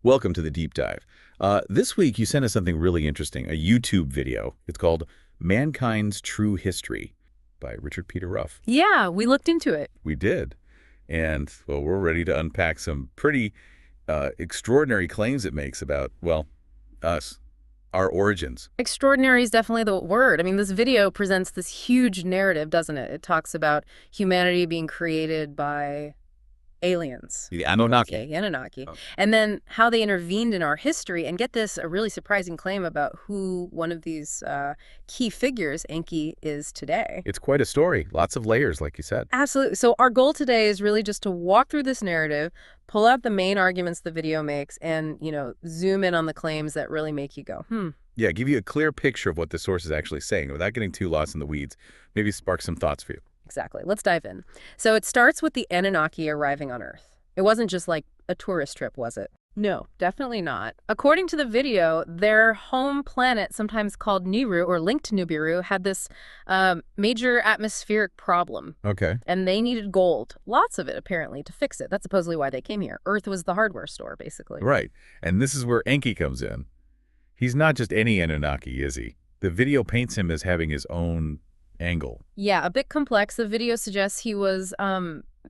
Welcome to the deep dive. This week you sent us something really interesting, a YouTube video. It's called Mankind's True History by Richard Peter Ruff. Yeah, we looked into it. We did. And, well, we're ready to unpack some pretty extraordinary claims it makes about, well, us, our origins. Extraordinary is definitely the word. I mean, this video presents this huge narrative, doesn't it? It talks about humanity being created by aliens. The Anunnaki. Okay, Anunnaki. Oh. And then how they intervened in our history. And get this, a really surprising claim about who one of these key figures, Enki, is today. It's quite a story. Lots of layers, like you said. Absolutely. So our goal today is really just to walk through this narrative, pull out the main arguments the video makes, and, zoom in on the claims that really make you go, Yeah, give you a clear picture of what the source is actually saying without getting too lost in the weeds. Maybe spark some thoughts for you. Exactly. Let's dive in. So it starts with the Anunnaki arriving on Earth. It wasn't just like a tourist trip, was it? No, definitely not. According to the video, their home planet, sometimes called Nibiru or linked to Nibiru, had this major atmospheric problem. Okay. And they needed gold, lots of it apparently, to fix it. That's supposedly why they came here. Earth was the hardware store, basically. Right. And this is where Enki comes in. He's not just any Anunnaki, is he? The video paints him as having his own angle. Yeah, a bit complex. The video suggests he was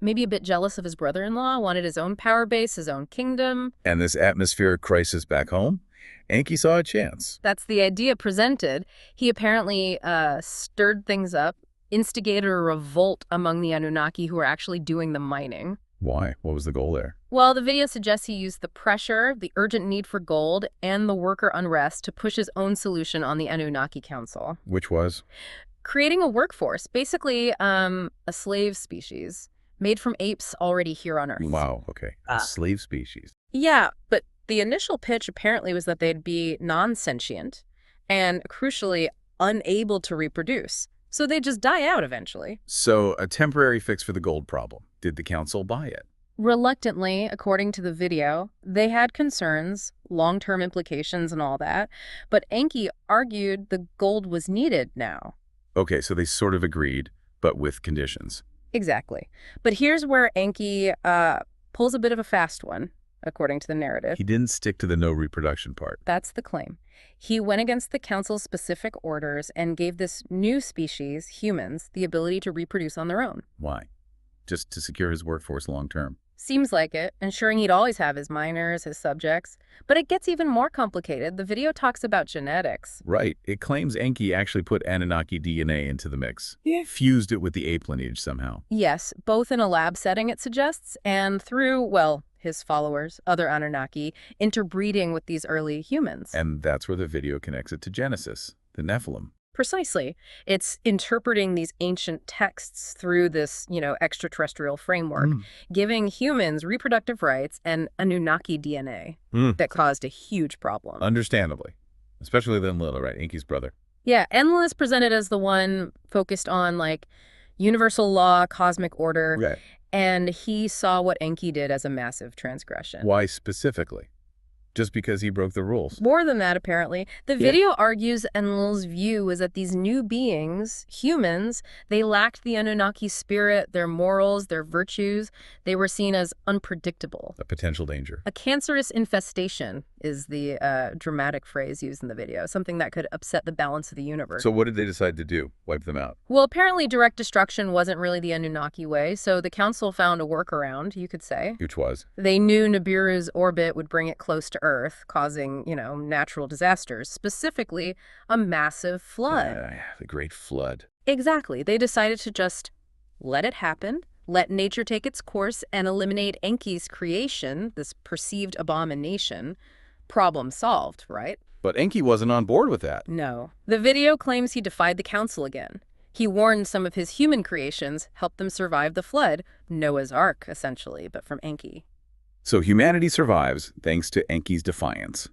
maybe a bit jealous of his brother-in-law, wanted his own power base, his own kingdom. And this atmospheric crisis back home, Enki saw a chance. That's the idea presented. He apparently stirred things up, instigated a revolt among the Anunnaki who were actually doing the mining. Why? What was the goal there? Well, the video suggests he used the pressure, the urgent need for gold, and the worker unrest to push his own solution on the Anunnaki Council. Which was? Creating a workforce, basically a slave species made from apes already here on Earth. Wow, okay. A slave species. Yeah, but the initial pitch apparently was that they'd be non-sentient and, crucially, unable to reproduce. So they'd just die out eventually. So a temporary fix for the gold problem. Did the council buy it? Reluctantly, according to the video, they had concerns, long-term implications and all that, but Enki argued the gold was needed now. Okay, so they sort of agreed, but with conditions. Exactly. But here's where Enki pulls a bit of a fast one, according to the narrative. He didn't stick to the no reproduction part. That's the claim. He went against the council's specific orders and gave this new species, humans, the ability to reproduce on their own. Why? Just to secure his workforce long term. Seems like it, ensuring he'd always have his miners, his subjects. But it gets even more complicated. The video talks about genetics. Right. It claims Enki actually put Anunnaki DNA into the mix. Yeah. Fused it with the ape lineage somehow. Yes, both in a lab setting, it suggests, and through, well, his followers, other Anunnaki, interbreeding with these early humans. And that's where the video connects it to Genesis, the Nephilim. Precisely. It's interpreting these ancient texts through this, extraterrestrial framework, giving humans reproductive rights and Anunnaki DNA that caused a huge problem. Understandably. Especially then Little, right? Enki's brother. Yeah, Enlil is presented as the one focused on, universal law, cosmic order, Right. and he saw what Enki did as a massive transgression. Why specifically? Just because he broke the rules. More than that, apparently. The video argues Enlil's view is that these new beings, humans, they lacked the Anunnaki spirit, their morals, their virtues. They were seen as unpredictable. A potential danger. A cancerous infestation is the dramatic phrase used in the video, something that could upset the balance of the universe. So what did they decide to do? Wipe them out? Well, apparently direct destruction wasn't really the Anunnaki way, so the council found a workaround, you could say. Which was? They knew Nibiru's orbit would bring it close to Earth, causing, natural disasters, specifically a massive flood. The Great Flood. Exactly. They decided to just let it happen, let nature take its course, and eliminate Enki's creation, this perceived abomination. Problem solved, right? But Enki wasn't on board with that. No. The video claims he defied the council again. He warned some of his human creations helped them survive the flood, Noah's Ark, essentially, but from Enki. So humanity survives thanks to Enki's defiance.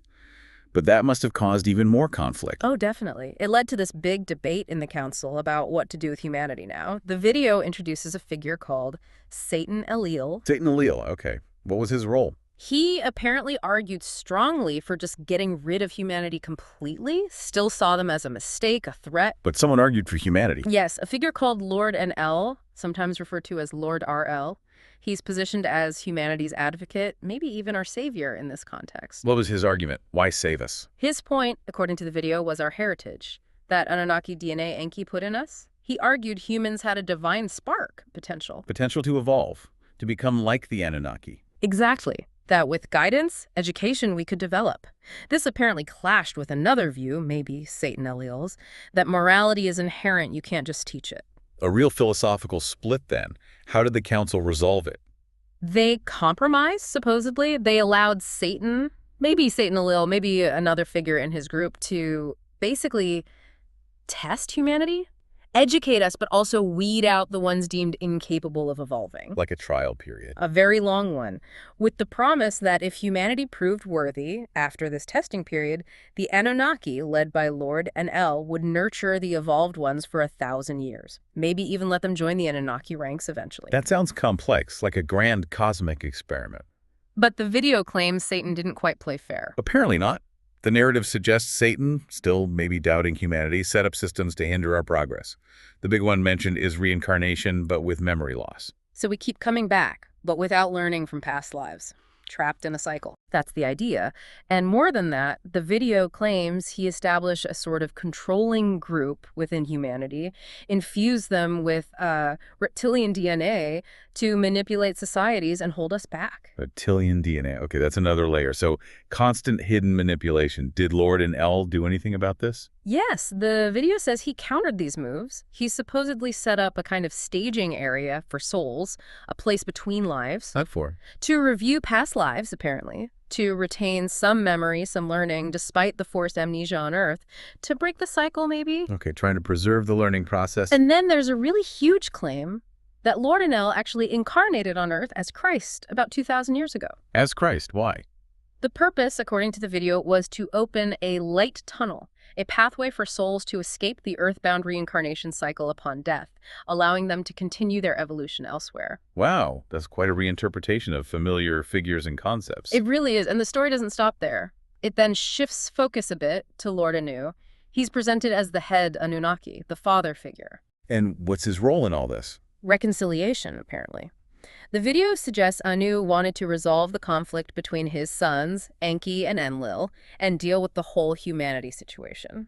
But that must have caused even more conflict. Oh, definitely. It led to this big debate in the council about what to do with humanity now. The video introduces a figure called Satan Enlil. Satan Enlil, okay. What was his role? He apparently argued strongly for just getting rid of humanity completely, still saw them as a mistake, a threat. But someone argued for humanity. Yes, a figure called Lord NL, sometimes referred to as Lord RL. He's positioned as humanity's advocate, maybe even our savior in this context. What was his argument? Why save us? His point, according to the video, was our heritage, that Anunnaki DNA Enki put in us. He argued humans had a divine spark potential. Potential to evolve, to become like the Anunnaki. Exactly. That with guidance, education, we could develop. This apparently clashed with another view, maybe Satan Eliel's, that morality is inherent, you can't just teach it. A real philosophical split then. How did the council resolve it? They compromised, supposedly. They allowed Satan, maybe Satan Eliel, maybe another figure in his group, to basically test humanity, educate us, but also weed out the ones deemed incapable of evolving. Like a trial period. A very long one, with the promise that if humanity proved worthy after this testing period, the Anunnaki, led by Lord Enlil, would nurture the evolved ones for 1,000 years, maybe even let them join the Anunnaki ranks eventually. That sounds complex, like a grand cosmic experiment. But the video claims Satan didn't quite play fair. Apparently not. The narrative suggests Satan, still maybe doubting humanity, set up systems to hinder our progress. The big one mentioned is reincarnation, but with memory loss. So we keep coming back, but without learning from past lives. Trapped in a cycle. That's the idea. And more than that, the video claims he established a sort of controlling group within humanity, infused them with reptilian DNA to manipulate societies and hold us back. Reptilian DNA. Okay, that's another layer. So constant hidden manipulation. Did Lord Enlil do anything about this? Yes, the video says he countered these moves. He supposedly set up a kind of staging area for souls, a place between lives. Not for. To review past lives, apparently, to retain some memory, some learning, despite the forced amnesia on Earth, to break the cycle, maybe. Okay, trying to preserve the learning process. And then there's a really huge claim that Lord Enlil actually incarnated on Earth as Christ about 2,000 years ago. As Christ, why? The purpose, according to the video, was to open a light tunnel, a pathway for souls to escape the earthbound reincarnation cycle upon death, allowing them to continue their evolution elsewhere. Wow, that's quite a reinterpretation of familiar figures and concepts. It really is, and the story doesn't stop there. It then shifts focus a bit to Lord Anu. He's presented as the head Anunnaki, the father figure. And what's his role in all this? Reconciliation, apparently. The video suggests Anu wanted to resolve the conflict between his sons, Enki and Enlil, and deal with the whole humanity situation.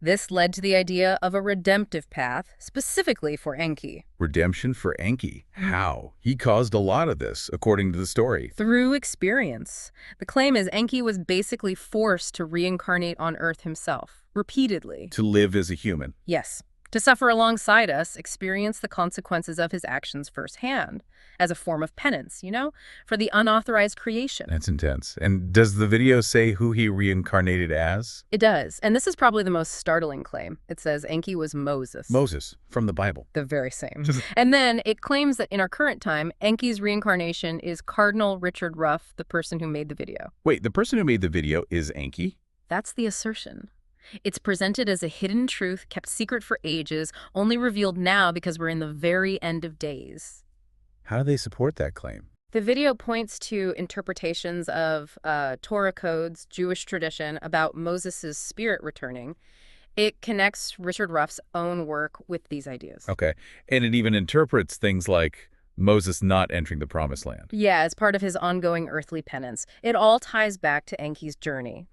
This led to the idea of a redemptive path, specifically for Enki. Redemption for Enki. How? He caused a lot of this, according to the story. Through experience. The claim is Enki was basically forced to reincarnate on Earth himself, repeatedly. To live as a human. Yes. To suffer alongside us, experience the consequences of his actions firsthand, as a form of penance, for the unauthorized creation. That's intense. And does the video say who he reincarnated as? It does, and this is probably the most startling claim. It says Enki was Moses. Moses, from the Bible. The very same. And then it claims that in our current time, Enki's reincarnation is Cardinal Richard Ruff, the person who made the video. Wait, the person who made the video is Enki? That's the assertion. It's presented as a hidden truth kept secret for ages, only revealed now because we're in the very end of days. How do they support that claim? The video points to interpretations of Torah codes, Jewish tradition about Moses' spirit returning. It connects Richard Ruff's own work with these ideas. Okay. And it even interprets things like Moses not entering the promised land. Yeah, as part of his ongoing earthly penance. It all ties back to Enki's journey.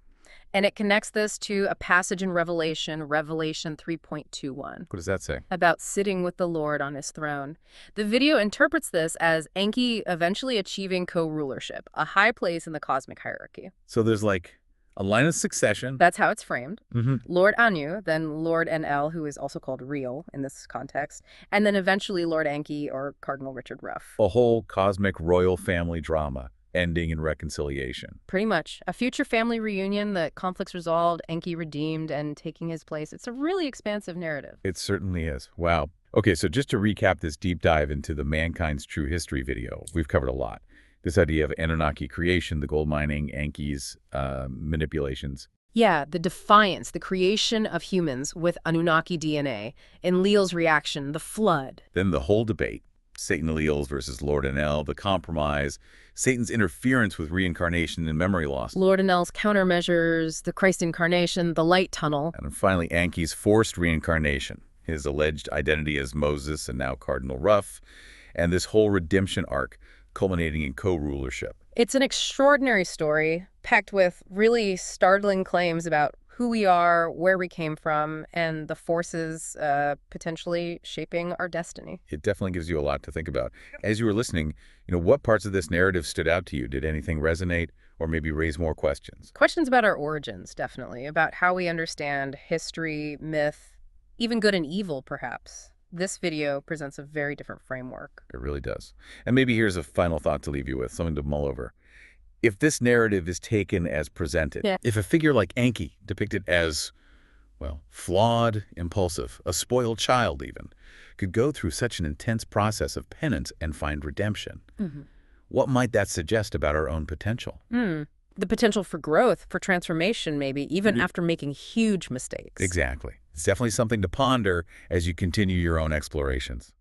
And it connects this to a passage in Revelation 3.21. What does that say? About sitting with the Lord on his throne. The video interprets this as Enki eventually achieving co-rulership, a high place in the cosmic hierarchy. So there's like a line of succession. That's how it's framed. Mm-hmm. Lord Anu, then Lord Enlil, who is also called Real in this context, and then eventually Lord Enki or Cardinal Richard Ruff. A whole cosmic royal family drama. Ending in reconciliation. Pretty much. A future family reunion, the conflicts resolved, Enki redeemed, and taking his place. It's a really expansive narrative. It certainly is. Wow. Okay, so just to recap this deep dive into the Mankind's True History video, we've covered a lot. This idea of Anunnaki creation, the gold mining, Enki's manipulations. Yeah, the defiance, the creation of humans with Anunnaki DNA, Enlil's reaction, the flood. Then the whole debate. Satan Eliel's versus Lord Enlil, the compromise, Satan's interference with reincarnation and memory loss. Lord Enlil's countermeasures, the Christ incarnation, the light tunnel. And finally, Enki's forced reincarnation, his alleged identity as Moses and now Cardinal Ruff, and this whole redemption arc. culminating in co-rulership. It's an extraordinary story, packed with really startling claims about who we are, where we came from, and the forces potentially shaping our destiny. It definitely gives you a lot to think about. As you were listening, what parts of this narrative stood out to you? Did anything resonate or maybe raise more questions? Questions about our origins, definitely, about how we understand history, myth, even good and evil, perhaps. This video presents a very different framework. It really does. And maybe here's a final thought to leave you with, something to mull over. If this narrative is taken as presented, Yeah. if a figure like Enki, depicted as, well, flawed, impulsive, a spoiled child even, could go through such an intense process of penance and find redemption, what might that suggest about our own potential? The potential for growth, for transformation, maybe, even after making huge mistakes. Exactly. It's definitely something to ponder as you continue your own explorations.